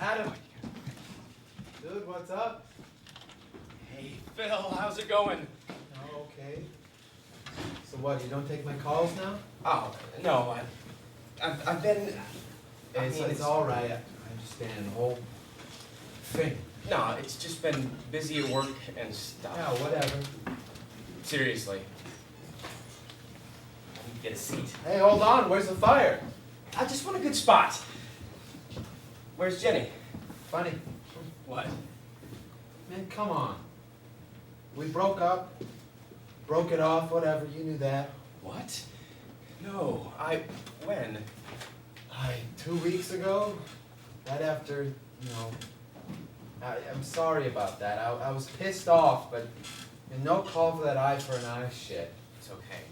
Adam! Dude, what's up? Hey, Phil, how's it going? Oh, okay. So what, you don't take my calls now? Oh, no, I've been... It's all right, I understand the whole thing. No, it's just been busy at work and stuff. Yeah, whatever. Seriously. I need to get a seat. Hey, hold on, where's the fire? I just want a good spot. Where's Jenny? Funny. What? Man, come on. We broke up, broke it off, whatever, you knew that. What? No, when? 2 weeks ago, right after, I'm sorry about that. I was pissed off, but no call for that eye for an eye shit. It's okay.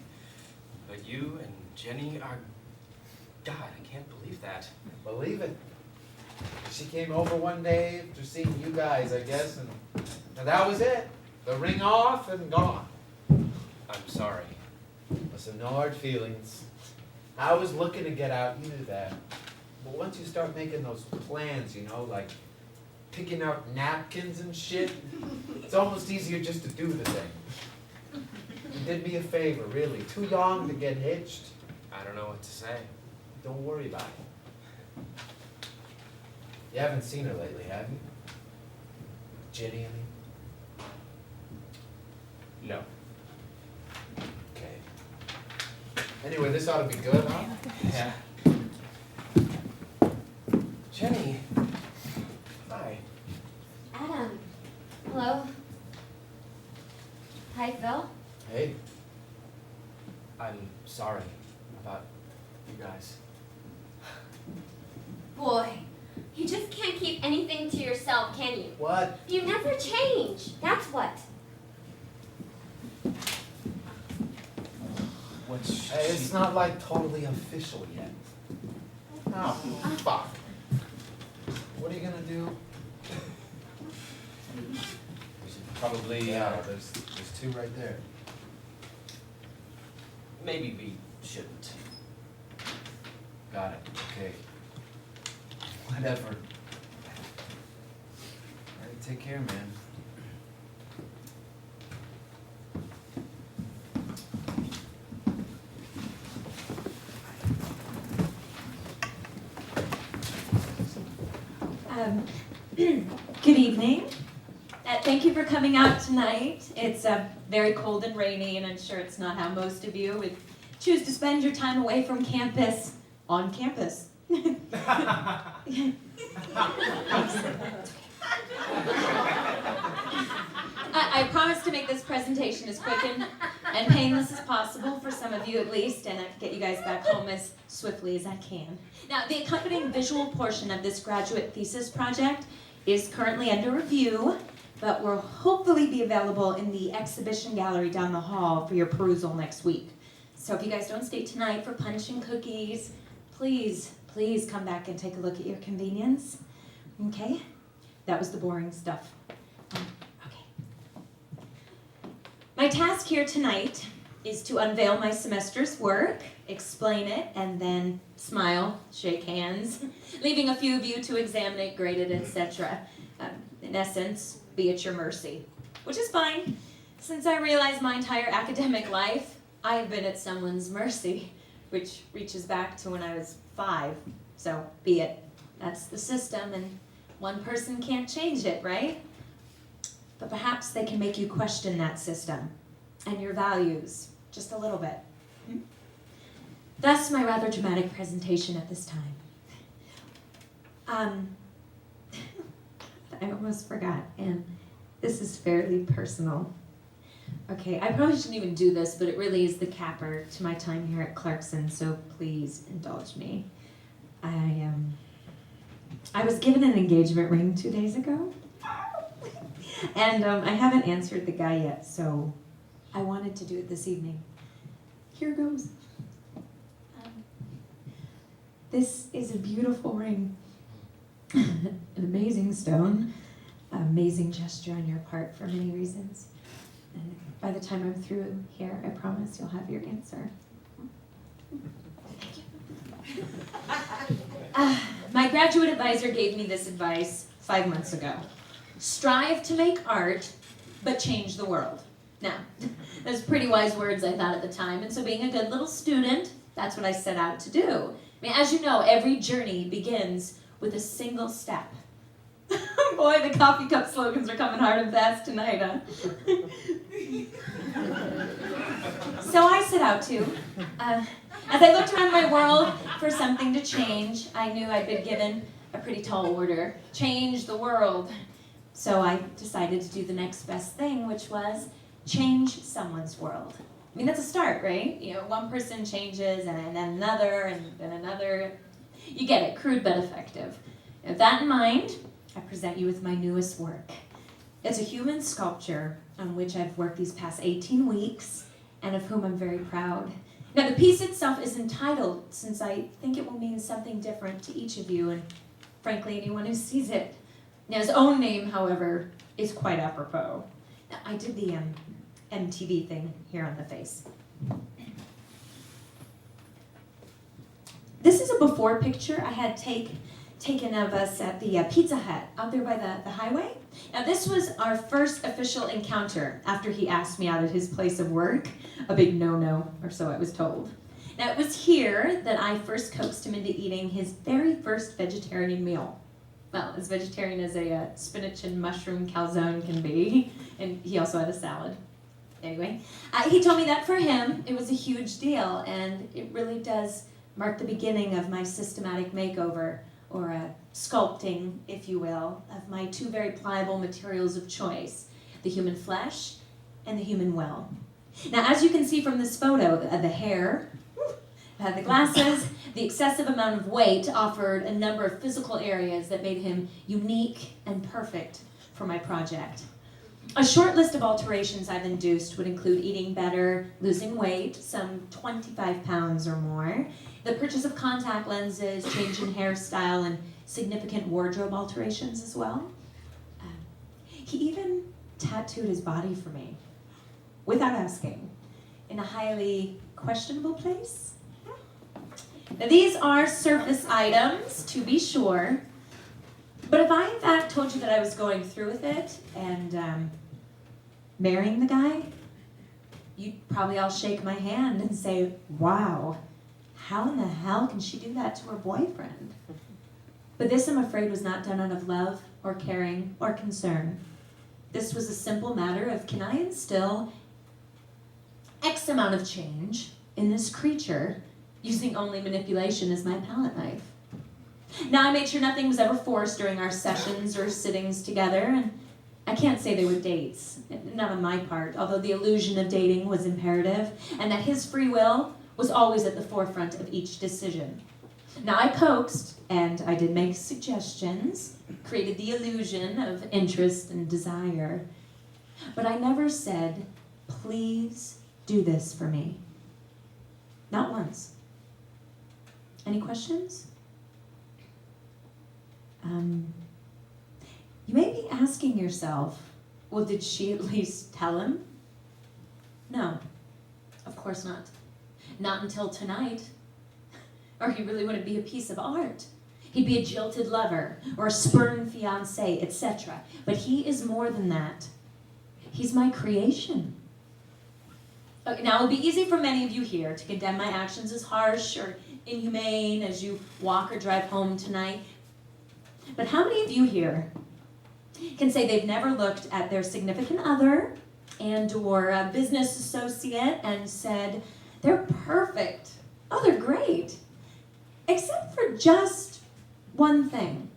But you and Jenny are... God, I can't believe that. Believe it. She came over one day after seeing you guys, I guess, and that was it. The ring off and gone. I'm sorry. Listen, no hard feelings. I was looking to get out, you knew that. But once you start making those plans, like picking out napkins and shit, it's almost easier just to do the thing. You did me a favor, really. Too young to get hitched. I don't know what to say. Don't worry about it. You haven't seen her lately, have you? Jenny, I mean? No. Okay. Anyway, this ought to be good, huh? Yeah. Jenny. Hi. Adam. Hello. Hi, Phil. Hey. I'm sorry about you guys. Boy, you just can't keep anything to yourself, can you? What? You never change. That's what. What's Hey, it's not like totally official yet. Oh, fuck. What are you gonna do? We should probably, Yeah, there's two right there. maybe we shouldn't. Got it, okay. Whatever. Alright, take care, man. Good evening. Thank you for coming out tonight. It's very cold and rainy, and I'm sure it's not how most of you would choose to spend your time away from campus, on campus. I promise to make this presentation as quick and painless as possible for some of you at least, and get you guys back home as swiftly as I can. Now, the accompanying visual portion of this graduate thesis project is currently under review, but will hopefully be available in the exhibition gallery down the hall for your perusal next week. So if you guys don't stay tonight for punch and cookies, please come back and take a look at your convenience. Okay? That was the boring stuff. Okay. My task here tonight is to unveil my semester's work, explain it, and then smile, shake hands, leaving a few of you to examine it, grade it, etc. In essence, be at your mercy, which is fine, since I realize my entire academic life, I have been at someone's mercy, which reaches back to when I was 5, so be it. That's the system, and one person can't change it, right? But perhaps they can make you question that system and your values just a little bit. Thus, my rather dramatic presentation at this time. I almost forgot, and this is fairly personal. Okay, I probably shouldn't even do this, but it really is the capper to my time here at Clarkson, so please indulge me. I was given an engagement ring 2 days ago, and I haven't answered the guy yet, so I wanted to do it this evening. Here goes. This is a beautiful ring, an amazing stone. amazing gesture on your part for many reasons. And by the time I'm through here, I promise you'll have your answer. Thank you. My graduate advisor gave me this advice 5 months ago. Strive to make art, but change the world. Now, those pretty wise words, I thought at the time, and so being a good little student, that's what I set out to do. I mean, as you know, every journey begins with a single step. Boy, the coffee cup slogans are coming hard and fast tonight, huh? So I set out to. As I looked around my world for something to change, I knew I'd been given a pretty tall order. Change the world. So I decided to do the next best thing, which was change someone's world. I mean, that's a start, right? You know, one person changes, and then another, and then another. You get it, crude but effective. With that in mind, I present you with my newest work. It's a human sculpture on which I've worked these past 18 weeks, and of whom I'm very proud. Now, the piece itself is entitled, since I think it will mean something different to each of you, and frankly, anyone who sees it. Now, his own name, however, is quite apropos. Now, I did the MTV thing here on the face. This is a before picture I had taken of us at the Pizza Hut out there by the highway. Now, this was our first official encounter after he asked me out at his place of work. A big no-no, or so I was told. Now, it was here that I first coaxed him into eating his very first vegetarian meal. Well, as vegetarian as a spinach and mushroom calzone can be, and he also had a salad. Anyway, he told me that for him, it was a huge deal, and it really does mark the beginning of my systematic makeover, or sculpting, if you will, of my two very pliable materials of choice, the human flesh and the human will. Now, as you can see from this photo, the hair, the glasses, the excessive amount of weight offered a number of physical areas that made him unique and perfect for my project. A short list of alterations I've induced would include eating better, losing weight, some 25 pounds or more, the purchase of contact lenses, change in hairstyle, and significant wardrobe alterations as well. He even tattooed his body for me, without asking, in a highly questionable place. Now, these are surface items, to be sure, but if I in fact told you that I was going through with it and marrying the guy, you'd probably all shake my hand and say, wow, how in the hell can she do that to her boyfriend? But this, I'm afraid, was not done out of love or caring or concern. This was a simple matter of, can I instill X amount of change in this creature using only manipulation as my palette knife? Now, I made sure nothing was ever forced during our sessions or sittings together, and I can't say they were dates, not on my part, although the illusion of dating was imperative, and that his free will was always at the forefront of each decision. Now, I coaxed, and I did make suggestions, created the illusion of interest and desire, but I never said, please do this for me. Not once. Any questions? You may be asking yourself, well, did she at least tell him? No, of course not. Not until tonight. Or he really wouldn't be a piece of art. He'd be a jilted lover, or a spurned fiancé, etc. But he is more than that. He's my creation. Okay, now, it'll be easy for many of you here to condemn my actions as harsh or inhumane as you walk or drive home tonight. But how many of you here can say they've never looked at their significant other and or a business associate and said, they're perfect, oh, they're great, except for just one thing?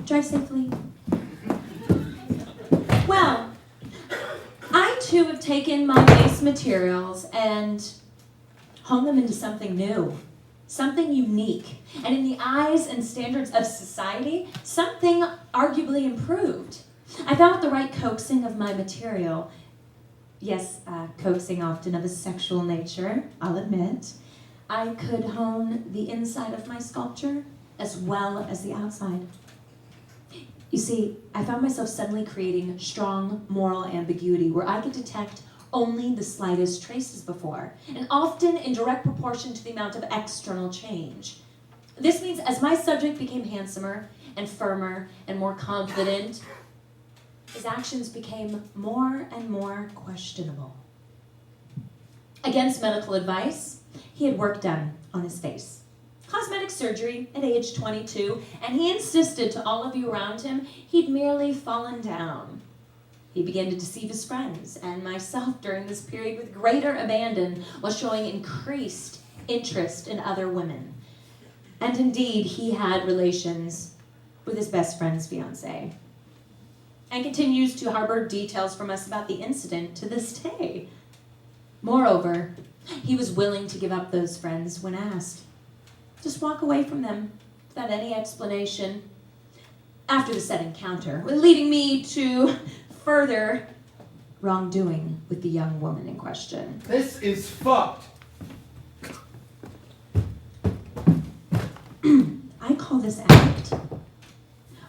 Drive safely. Well, I too have taken my base materials and honed them into something new, something unique, and in the eyes and standards of society, something arguably improved. I found with the right coaxing of my material, yes, coaxing often of a sexual nature, I'll admit, I could hone the inside of my sculpture as well as the outside. You see, I found myself suddenly creating strong moral ambiguity where I could detect only the slightest traces before, and often in direct proportion to the amount of external change. This means as my subject became handsomer and firmer and more confident, his actions became more and more questionable. Against medical advice, he had work done on his face. Cosmetic surgery at age 22, and he insisted to all of you around him he'd merely fallen down. He began to deceive his friends and myself during this period with greater abandon while showing increased interest in other women. And indeed, he had relations with his best friend's fiancée, and continues to harbor details from us about the incident to this day. Moreover, he was willing to give up those friends when asked. Just walk away from them without any explanation after the said encounter, leading me to further wrongdoing with the young woman in question. This is fucked. I call this act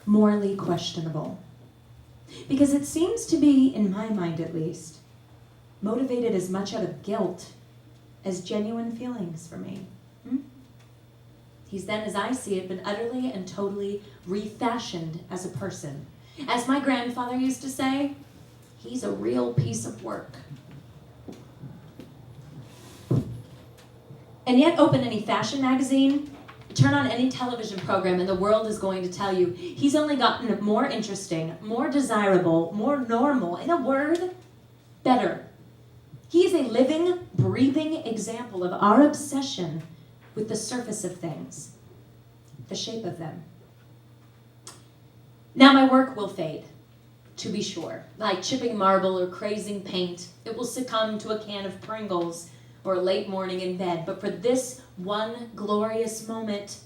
morally questionable because it seems to be, in my mind at least, motivated as much out of guilt as genuine feelings for me. He's then, as I see it, been utterly and totally refashioned as a person. As my grandfather used to say, he's a real piece of work. And yet, open any fashion magazine, turn on any television program, and the world is going to tell you he's only gotten more interesting, more desirable, more normal, in a word, better. He is a living, breathing example of our obsession with the surface of things, the shape of them. Now my work will fade, to be sure. Like chipping marble or crazing paint, it will succumb to a can of Pringles or a late morning in bed. But for this one glorious moment,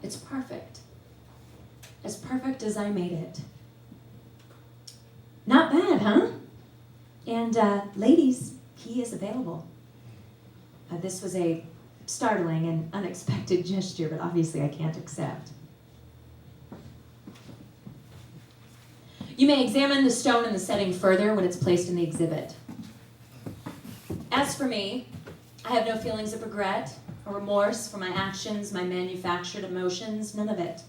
it's perfect. As perfect as I made it. Not bad, huh? And ladies, he is available. This was a startling and unexpected gesture, but obviously I can't accept. You may examine the stone in the setting further when it's placed in the exhibit. As for me, I have no feelings of regret or remorse for my actions, my manufactured emotions, none of it.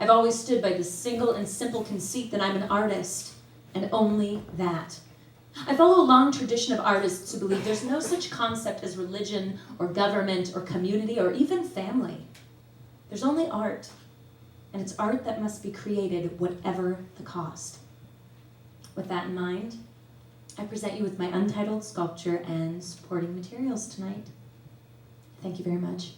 I've always stood by the single and simple conceit that I'm an artist, and only that. I follow a long tradition of artists who believe there's no such concept as religion or government or community or even family. There's only art, and it's art that must be created whatever the cost. With that in mind, I present you with my untitled sculpture and supporting materials tonight. Thank you very much.